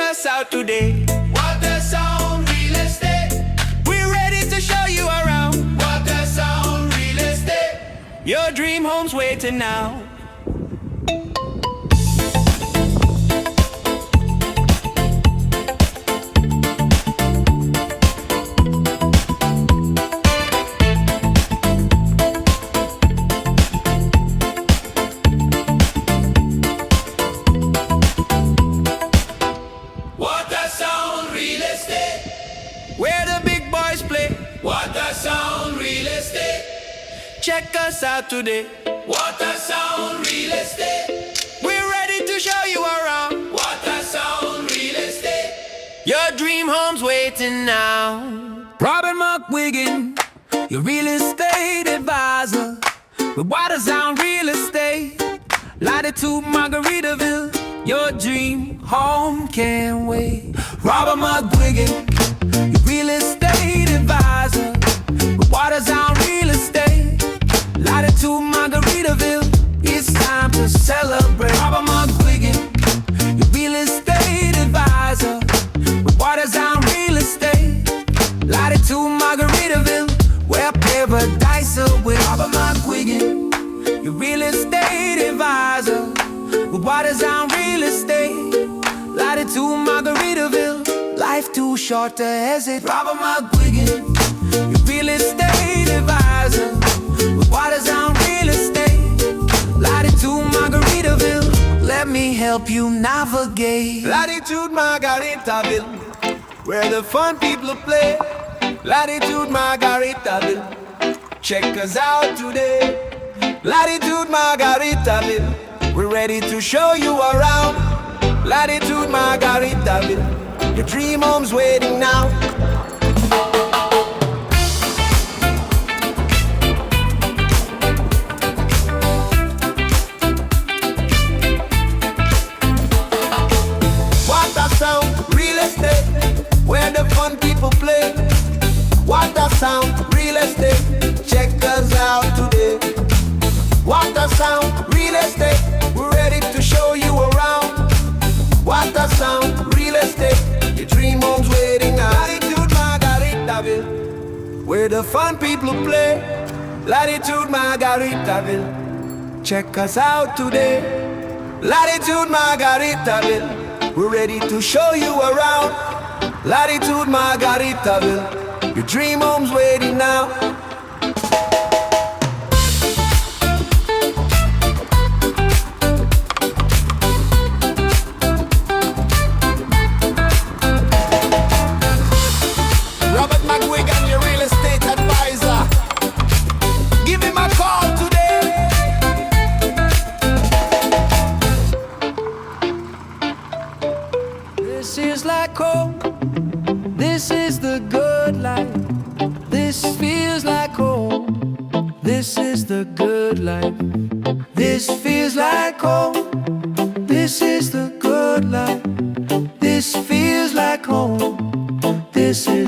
us out today. Watersound Real Estate. We're ready to show you around. Watersound Real Estate. Your dream home's waiting now. Watersound Real Estate, where the big boys play. Watersound Real Estate. Check us out today. Watersound Real Estate. We're ready to show you around. Watersound Real Estate. Your dream home's waiting now. Robin McWiggin, your real estate advisor with Watersound Real Estate. Latitude Margaritaville, your dream home can't wait. Robin McWiggin, your real estate advisor with Watersound Real Estate. Latitude Margaritaville, it's time to celebrate. Robin McWiggin, your real estate advisor with Watersound Real Estate. Latitude Margaritaville, where paradise awaits. Robin McWiggin, your real estate advisor with Watersound Real Estate. Latitude Margaritaville, life too short to hesitate. Robin McWiggin, your real estate advisor with Watersound Real Estate. Latitude Margaritaville, let me help you navigate. Latitude Margaritaville, where the fun people play. Latitude Margaritaville, check us out today. Latitude Margaritaville, we're ready to show you around. Latitude Margaritaville, your dream home's waiting now. Watersound Real Estate, where the fun people play. Watersound Real Estate, check us out today. Watersound Real Estate, we're ready to show you around. Watersound Real Estate, your dream home's waiting now. Latitude Margaritaville, where the fun people play. Latitude Margaritaville, check us out today. Latitude Margaritaville, we're ready to show you around. Latitude Margaritaville, your dream home's waiting now. Robert McWiggin, your real estate advisor. Give him a call today. This is like home, this is the good life. This feels like home, this is the good life. This feels like home, this is the good life. This feels like home, this is